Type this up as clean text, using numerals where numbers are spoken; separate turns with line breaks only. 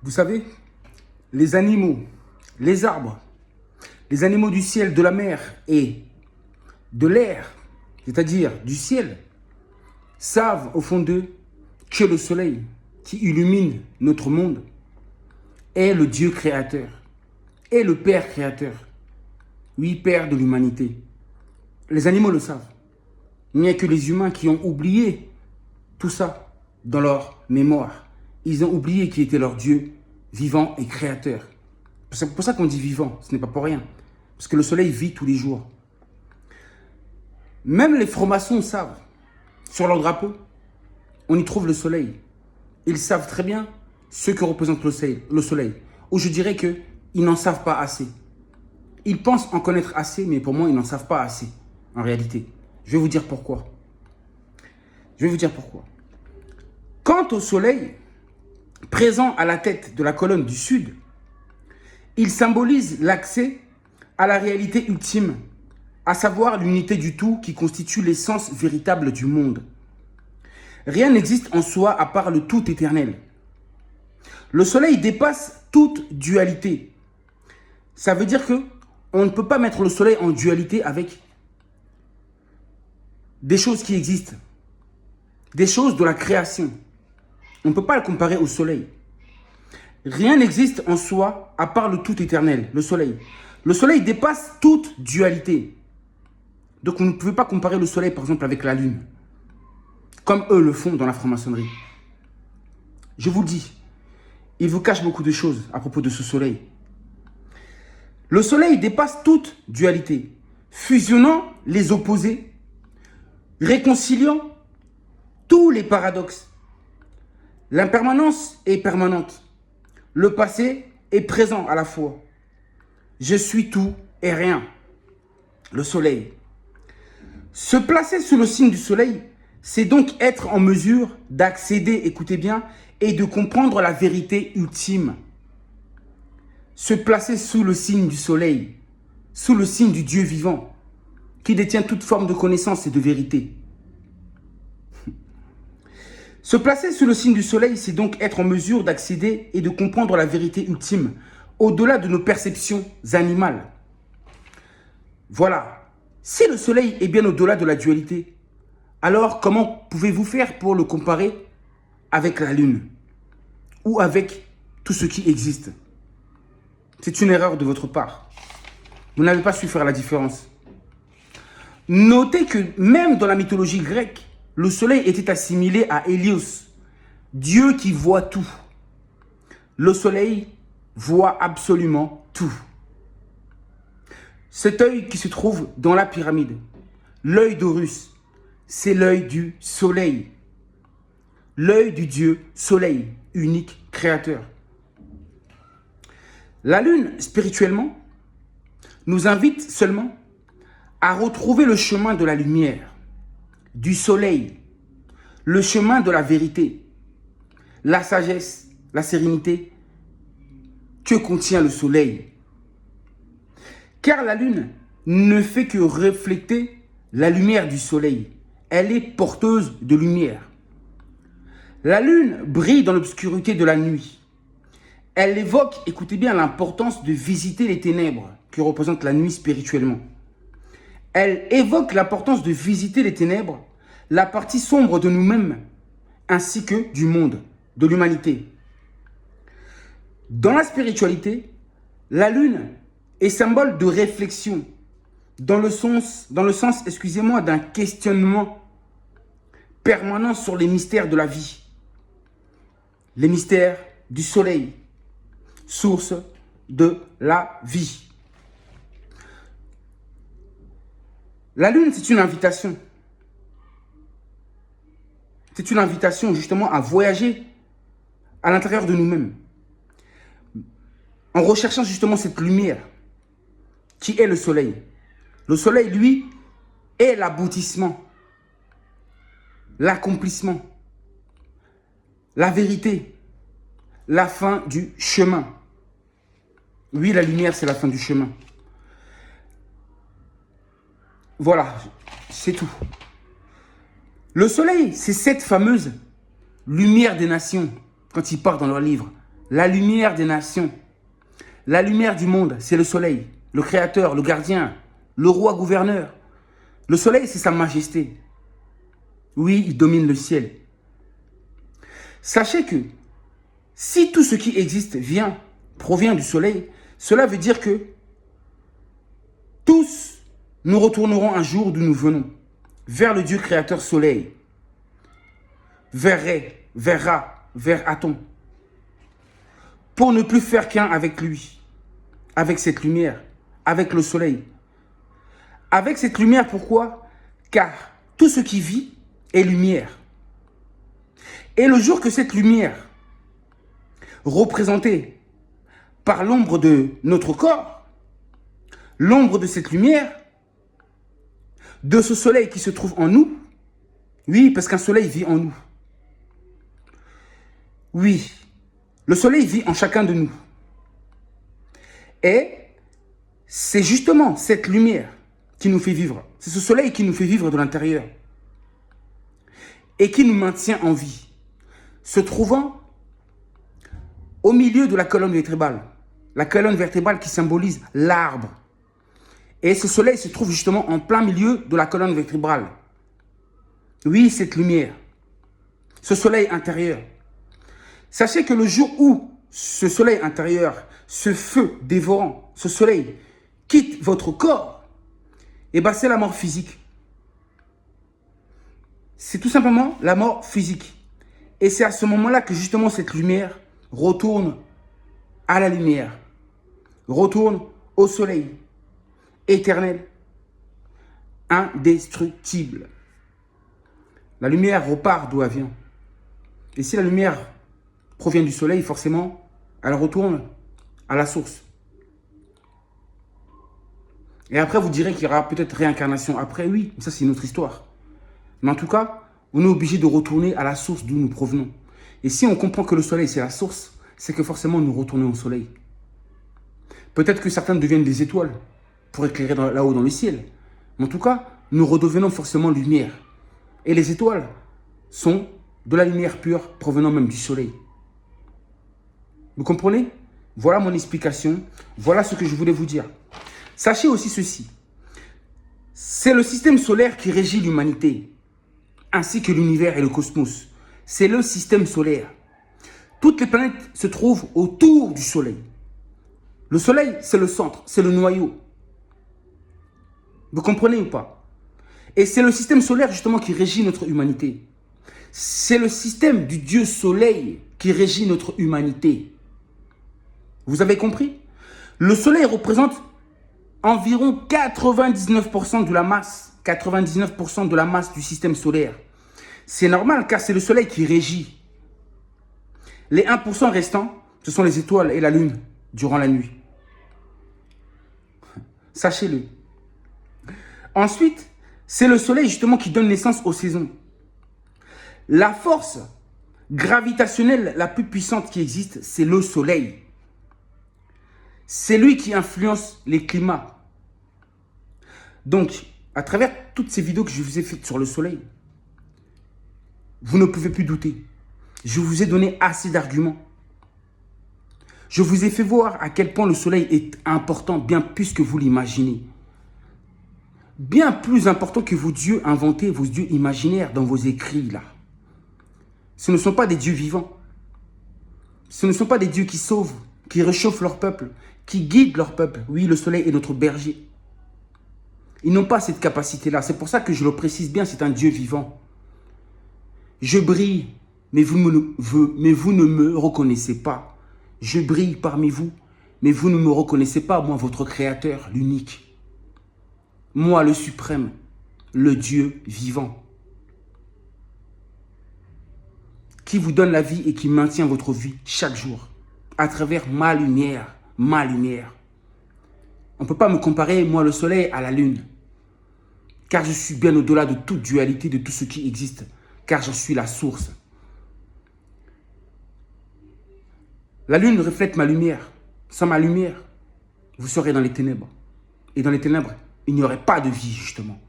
Vous savez, les animaux, les arbres, les animaux du ciel, de la mer et de l'air, c'est-à-dire du ciel, savent au fond d'eux que le soleil qui illumine notre monde est le Dieu créateur, est le Père créateur, oui, Père de l'humanité. Les animaux le savent. Il n'y a que les humains qui ont oublié tout ça dans leur mémoire. Ils ont oublié qui était leur Dieu vivant et créateur. C'est pour ça qu'on dit vivant, ce n'est pas pour rien. Parce que le soleil vit tous les jours. Même les francs-maçons savent, sur leur drapeau, on y trouve le soleil. Ils savent très bien ce que représente le soleil. Ou je dirais qu'ils n'en savent pas assez. Ils pensent en connaître assez, mais pour moi, ils n'en savent pas assez, en réalité. Je vais vous dire pourquoi. Quant au soleil, présent à la tête de la colonne du sud, il symbolise l'accès à la réalité ultime, à savoir l'unité du tout qui constitue l'essence véritable du monde. Rien n'existe en soi à part le tout éternel. Le soleil dépasse toute dualité. Ça veut dire que on ne peut pas mettre le soleil en dualité avec des choses qui existent, des choses de la création. On ne peut pas le comparer au soleil. Rien n'existe en soi à part le tout éternel, le soleil. Le soleil dépasse toute dualité. Donc vous ne pouvez pas comparer le soleil par exemple avec la lune, comme eux le font dans la franc-maçonnerie. Je vous le dis, ils vous cachent beaucoup de choses à propos de ce soleil. Le soleil dépasse toute dualité, fusionnant les opposés, réconciliant tous les paradoxes. L'impermanence est permanente. Le passé est présent à la fois. Je suis tout et rien. Le soleil. Se placer sous le signe du soleil, c'est donc être en mesure d'accéder, écoutez bien, et de comprendre la vérité ultime. Se placer sous le signe du soleil, sous le signe du Dieu vivant, qui détient toute forme de connaissance et de vérité. Se placer sous le signe du soleil, c'est donc être en mesure d'accéder et de comprendre la vérité ultime, au-delà de nos perceptions animales. Voilà. Si le soleil est bien au-delà de la dualité, alors comment pouvez-vous faire pour le comparer avec la lune ou avec tout ce qui existe? C'est une erreur de votre part. Vous n'avez pas su faire la différence. Notez que même dans la mythologie grecque, le soleil était assimilé à Hélios, Dieu qui voit tout. Le soleil voit absolument tout. Cet œil qui se trouve dans la pyramide, l'œil d'Horus, c'est l'œil du soleil. L'œil du Dieu soleil, unique créateur. La lune, spirituellement, nous invite seulement à retrouver le chemin de la lumière, du soleil, le chemin de la vérité, la sagesse, la sérénité que contient le soleil. Car la lune ne fait que refléter la lumière du soleil. Elle est porteuse de lumière. La lune brille dans l'obscurité de la nuit. Elle évoque, écoutez bien, l'importance de visiter les ténèbres que représente la nuit spirituellement. Elle évoque l'importance de visiter les ténèbres, la partie sombre de nous-mêmes, ainsi que du monde, de l'humanité. Dans la spiritualité, la lune est symbole de réflexion, dans le sens, excusez-moi, d'un questionnement permanent sur les mystères de la vie, les mystères du soleil, source de la vie. La lune, c'est une invitation. C'est une invitation justement à voyager à l'intérieur de nous-mêmes, en recherchant justement cette lumière qui est le soleil. Le soleil, lui, est l'aboutissement, l'accomplissement, la vérité, la fin du chemin. Oui, la lumière, c'est la fin du chemin. Voilà, c'est tout. Le soleil, c'est cette fameuse lumière des nations, quand il part dans leur livre. la lumière des nations, la lumière du monde, c'est le soleil, le créateur, le gardien, le roi gouverneur. Le soleil, c'est sa majesté. Oui, il domine le ciel. Sachez que si tout ce qui existe provient du soleil, cela veut dire que tous nous retournerons un jour d'où nous venons, vers le Dieu créateur soleil, vers Ré, vers Ra, vers Aton, pour ne plus faire qu'un avec lui, avec cette lumière, avec le soleil. Avec cette lumière, pourquoi? Car tout ce qui vit est lumière. Et le jour que cette lumière, représentée par l'ombre de notre corps, l'ombre de cette lumière, de ce soleil qui se trouve en nous, oui, parce qu'un soleil vit en nous. Oui, le soleil vit en chacun de nous. Et c'est justement cette lumière qui nous fait vivre. C'est ce soleil qui nous fait vivre de l'intérieur et qui nous maintient en vie, se trouvant au milieu de la colonne vertébrale. La colonne vertébrale qui symbolise l'arbre. Et ce soleil se trouve justement en plein milieu de la colonne vertébrale. Oui, cette lumière, ce soleil intérieur. Sachez que le jour où ce soleil intérieur, ce feu dévorant, ce soleil quitte votre corps, et bien c'est la mort physique. C'est tout simplement la mort physique. Et c'est à ce moment-là que justement cette lumière retourne à la lumière, retourne au soleil éternel, indestructible. La lumière repart d'où elle vient. Et si la lumière provient du soleil, forcément, elle retourne à la source. Et après, vous direz qu'il y aura peut-être réincarnation après, oui, ça c'est une autre histoire. Mais en tout cas, on est obligé de retourner à la source d'où nous provenons. Et si on comprend que le soleil c'est la source, c'est que forcément nous retournons au soleil. Peut-être que certains deviennent des étoiles pour éclairer là-haut dans le ciel. Mais en tout cas, nous redevenons forcément lumière. Et les étoiles sont de la lumière pure provenant même du soleil. Vous comprenez? Voilà mon explication. Voilà ce que je voulais vous dire. Sachez aussi ceci. C'est le système solaire qui régit l'humanité, ainsi que l'univers et le cosmos. C'est le système solaire. Toutes les planètes se trouvent autour du soleil. Le soleil, c'est le centre, c'est le noyau. Vous comprenez ou pas? Et c'est le système solaire justement qui régit notre humanité. C'est le système du Dieu soleil qui régit notre humanité. Vous avez compris? Le soleil représente environ 99% de la masse. 99% de la masse du système solaire. C'est normal car c'est le soleil qui régit. Les 1% restants, ce sont les étoiles et la lune durant la nuit. Sachez-le. Ensuite, c'est le soleil justement qui donne naissance aux saisons. La force gravitationnelle la plus puissante qui existe, c'est le soleil. C'est lui qui influence les climats. Donc, à travers toutes ces vidéos que je vous ai faites sur le soleil, vous ne pouvez plus douter. Je vous ai donné assez d'arguments. Je vous ai fait voir à quel point le soleil est important, bien plus que vous l'imaginez. Bien plus important que vos dieux inventés, vos dieux imaginaires dans vos écrits là. Ce ne sont pas des dieux vivants. Ce ne sont pas des dieux qui sauvent, qui réchauffent leur peuple, qui guident leur peuple. Oui, le soleil est notre berger. Ils n'ont pas cette capacité-là. C'est pour ça que je le précise bien, c'est un Dieu vivant. Je brille, mais vous ne me reconnaissez pas. Je brille parmi vous, mais vous ne me reconnaissez pas, moi, votre Créateur, l'unique. Moi, le suprême, le Dieu vivant. Qui vous donne la vie et qui maintient votre vie chaque jour. À travers ma lumière, ma lumière. On ne peut pas me comparer, moi, le soleil, à la lune. Car je suis bien au-delà de toute dualité, de tout ce qui existe. Car je suis la source. La lune reflète ma lumière. Sans ma lumière, vous serez dans les ténèbres. Et dans les ténèbres, il n'y aurait pas de vie, justement.